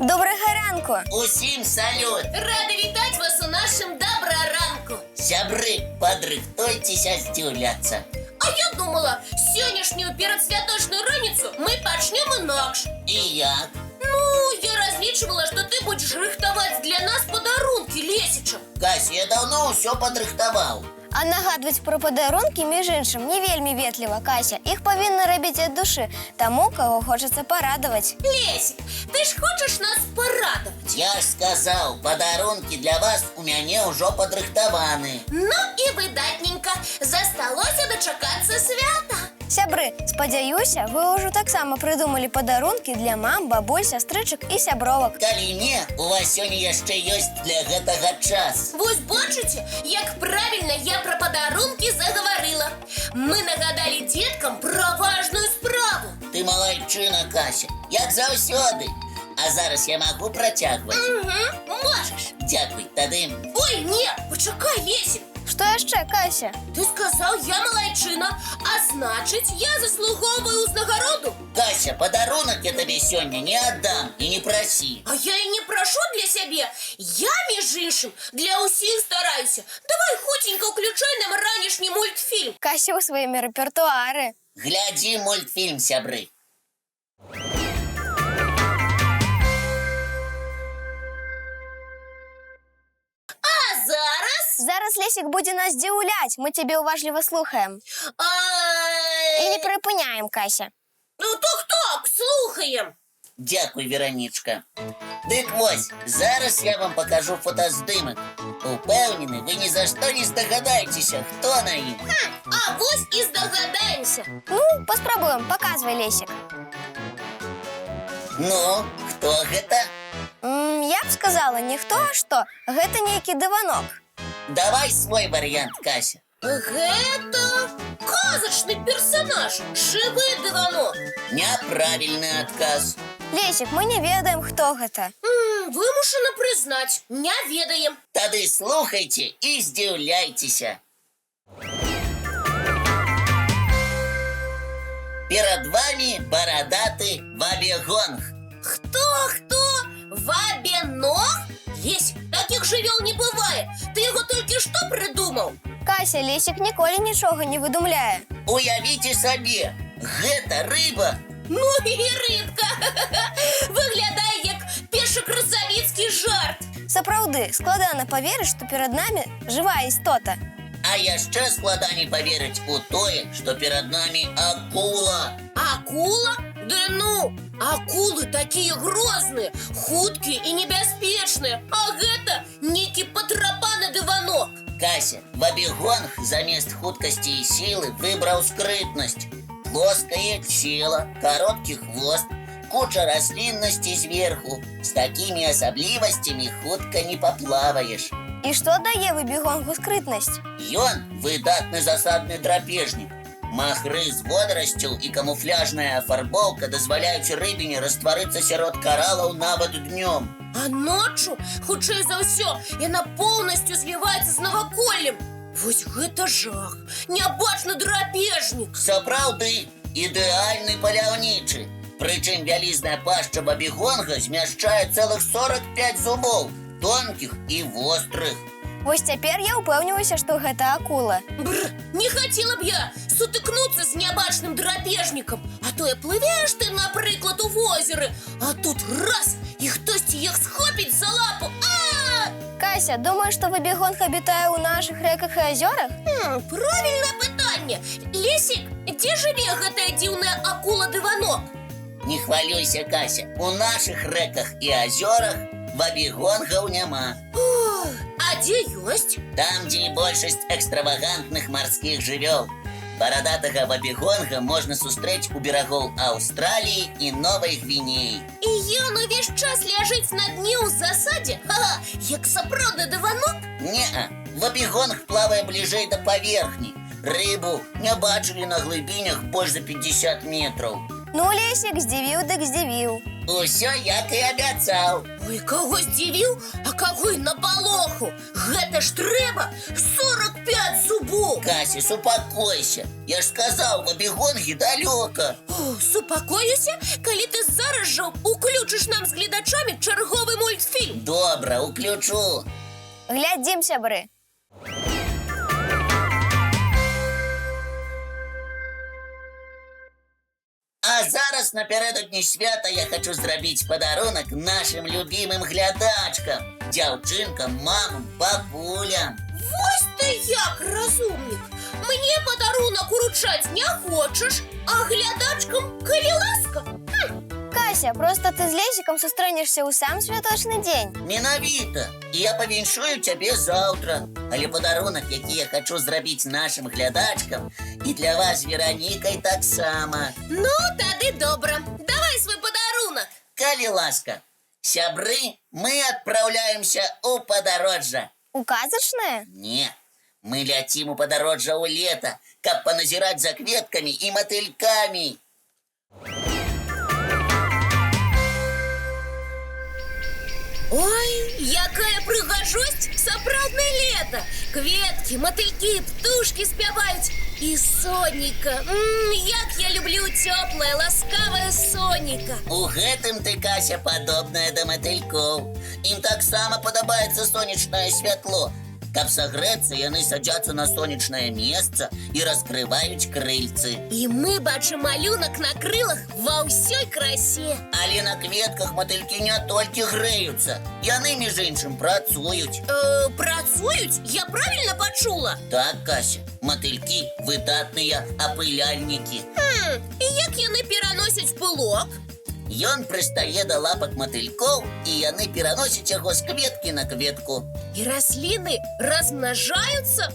Доброго ранку! Усім салют! Рада вітати вас у нашому доброранку. Сябри, подрихтуйтеся здивляться. А я думала, сьогоднішню передсвяточну раніцу ми почнемо інакше. І як? Ну, я розлічувала, що ти будеш рихтувати для нас подарунки, Лесіча. Кась, я давно все подрихтував. А нагадувати про подарунки, між іншим, не вельми ветліва, Кася. Їх повинні робити від душі, тому, кого хочеться порадувати. Лесик, ти ж хочеш нас порадувати? Я ж сказав, подарунки для вас у мене вже подрихтовані. Ну і видатненько. Засталося дочекатися свята. Сябри, сподіваюся, ви вже так само придумали подарунки для мам, бабуль, сестричок і сябровок. Коли не, у вас сьогодні ще є для этого час. Ось бачите, як правильно я про подарунки заговорила. Ми нагадали діткам про важну справу. Ти молодчина, Кася, як завсюди. А зараз я можу протягувати. Угу, можеш. Дякую, тоді. Ой, ні, почекай, Лесик. Що ще, Кася? Ти сказав, я молодчина, а значить, я заслуговую нагороду. Кася, подарунок я тобі сьогодні не віддам і не проси. А я і не прошу для себе. Я, між іншим, для усіх стараюся. Давай хутенько включай нам ранішній мультфільм. Кася у своєму репертуарі. Гляді мультфільм, сябри. А зараз... Зараз Лесик буде нас дивувати, ми тебе уважливо слухаємо. І не припиняємо, Кася. Ну, так, слухаємо. Дякую, Вероничка. Так ось, зараз я вам покажу фотоздимок. Упевнений, ви ні за що не здогадаєтеся, хто на їм. А ось і здогадаємося. Ну, поспробуємо, показуй, Лесик. Ну, хто це? Я б сказала, не хто, а що. Гэта нейкий диванок. Давай свой варіант, Кася. Гэта казочный персонаж, живий диванок. Неправильний отказ. Лесик, мы не ведаем, хто гэта. Вимушено признать, не ведаем. Тоді слухайте і здивляйтеся. Перед вами бородатый Вабігонг. Хто? Вабеног? Лесь, таких живел не бывает. Ты его только что придумал. Кася, Лесик ніколи нічого не видумляє. Уявіть собі, гэта риба. Ну і рибка. Виглядає як пішокрасавіцький жарт. Сапраўды, складана паверыць, што перад намі жывая істота. А яшчэ складаней поверить у тое, что перед нами акула. Акула? Да ну, акулы такие грозные, хуткие и небяспечные. А гэта некий потрапаны диванок. Кася, Вабігонг замест хуткости и силы выбрал скрытность. Плоское тело, короткий хвост, куча рослинности сверху. С такими особливостями хутко не поплаваешь. І што дае выбегонгу скрытнасць? Ён выдатны засадны драпежнік. Махры з водорасцяў і камуфляжная афарбоўка дазваляюць рыбіне растварыцца сярод каралаў нават днём. А ночью, хутчэй за ўсё, яна поўнасцю зліваецца з наваколлем. Вось гэта жах, нябачны драпежнік. Сапраўды, ідэальны паляўнічы. Прычым вялізная пашча Вабігонга змяшчае цэлых 45 зубоў, тонкіх і вострых. Вось цяпер я ўпэўніваюся, што гэта акула. Бррр, не хотела б я сутыкнуцца з нябачным драпежнікам. А то я плывеш ты, напрыклад, у возеры, а тут раз, і хтосьці іх схопіць за лапу. Кася, думаеш, што выбегонг абітае ў нашых рэках і азёрах? Правільнае пытанне. Лесік, дзе жыве гэтая дзіўная акула-дыванок? Не хвалюйся, Кася, у нашых рэках і азёрах Вабігонгаў няма. А дзе ёсць? Там, дзе і большасць экстравагантных марскіх жывёл. Барадатага Вабігонга можна сустрэць у берагоў Аўстраліі і Новай Гвінеі. І ён увесь час ляжыць на дне ў засадзе? Ха-ха, як сапраўдны дыванок? Не-а, Вабігонг плавае бліжэй да паверхні. Рыбу не бачылі на глыбінях больш за 50 метраў. Ну, Лесик, здзівіў дык здзівіў. Усё, як і абяцаў. Ой, каго здзівіў, а каго і напалоху. Гэта ж трэба 45 зубоў. Кася, супакойся. Я ж сказаў, бабігонгі далёка. О, супакоюся, калі ты зараз жа уключыш нам з гледачамі чарговы мультфільм. Добра, уключу. Глядзім, сябры. А зараз напярэдадні свята я хочу зрабіць падарунак нашим любімым глядачкам, дзяўчынкам, мамам, бабулям. Вось ты як, разумнік. Мне падарунак уручаць не хочаш, а глядачкам, калі ласка. Кася, просто ты з Лесікам сустрэнешся ў сам святочны дзень. Менавіта. І я павіншую цябе заўтра. Але падарунак, які я хочу зрабіць нашим глядачкам, і для вас з Веранікай таксама. Ну, тады добра. Давай свой падарунак. Калі ласка, сябры, мы адпраўляемся ў падарожжа. У казачнае? Не, мы ляцім у падарожжа ў лета, каб паназіраць за кветкамі і матылькамі. Ой, якая прыгажосць, сапраўднае лета. Кветкі, матылькі, птушкі спяваюць. І сонейка. Як я люблю цёплае, ласкавае сонейка. У гэтым ты, Кася, падобная да матылькоў. Ім таксама падабаецца сонечнае святло. Каб сагрэцца, яны садзяцца на сонечнае месца і раскрываюць крыльцы. І мы бачым малюнак на крылах ва ўсёй красе. Але на кветках матылькі не толькі грэюцца. Яны, між іншым, працуюць. Працуюць? Я правільна пачула? Так, Кася, матылькі выдатныя апыляльнікі. І як яны пераносяць пылок? Ён прыстае да лапак матылькоў, і яны пераносяць яго з кветкі на кветку. І расліны размнажаюцца?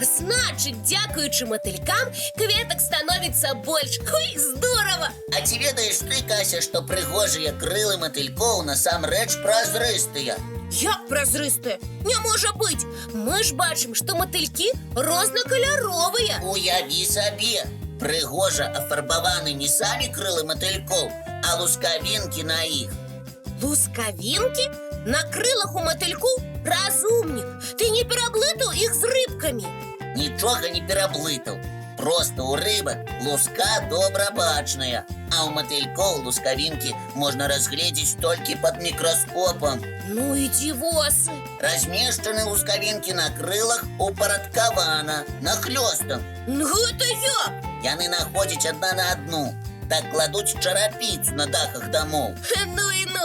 Значыць, дзякуючы матылькам кветак становіцца больш. Ой, здорава! А ці ведаеш ты, Кася, што прыгожыя крылы матылькоў насамрэч празрыстыя? Як празрыстыя? Не можа быць! Мы ж бачым, што матылькі рознакаляровыя. Уяві сабе, прыгожа афарбаваны не самі крылы матылькоў, а лускавінкі на іх. Лускавінкі? На крылах у матыльку? Разумнік, ты не пераблытаў іх з рыбкамі. Нічога не пераблытаў. Проста ў рыбак луска добра бачная, а ў матылькоў лускавінкі можна разгледзець толькі пад мікраскопам. Ну і дзівосы. Размешчаны лускавінкі на крылах упарадкавана, нахлёстам. Гэта як? Яны находзяць адна на адну. Так кладуць чарапіцу на дахах дамоў. Ну і ну,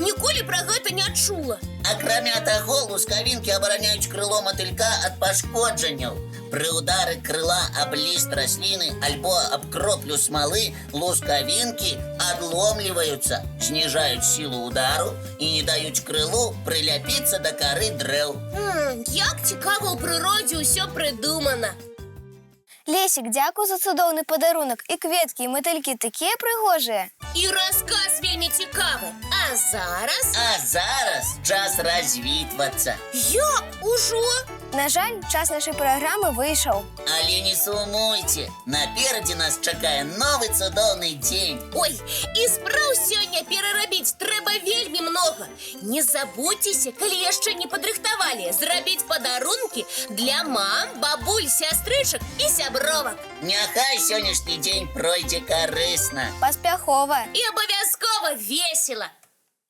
ніколі пра гэта не чула. Акрамя таго, лускавінкі абараняюць крыло матылька ад пашкоджанняў. Пры ўдары крыла аб ліст расліны альбо аб кроплю смалы лускавінкі адломліваюцца, зніжаюць сілу ўдару і не даюць крылу прыляпіцца да кары дрэў. Як цікава ў прыродзе ўсё прыдумана. Лесік, дзякуй за цудоўны падарунак. І кветкі, і матылькі такія прыгожыя. І расказ вельмі цікавы. А зараз час развітвацца. Як? Ужо? На жаль, час нашай праграмы выйшаў. Але не сумуйце, наперадзе нас чакае новы цудоўны дзень. Ой, і спраў сёння перарабіць трэба вельмі многа. Не забудзьцеся, калі яшчэ не падрыхтавалі, зрабіць падарункі для мам, бабуль, сястрычак і сябровак. Няхай сённяшні дзень пройдзе карысна. Паспяхова. І абавязкова весела.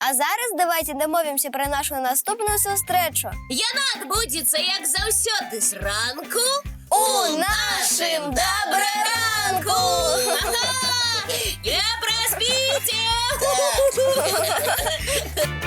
А зараз давайте дамовімся пра нашу наступную сустрэчу. Яна адбудзецца, як заўсёды, зранку У нашым дабраранку! Не праспіце! Так.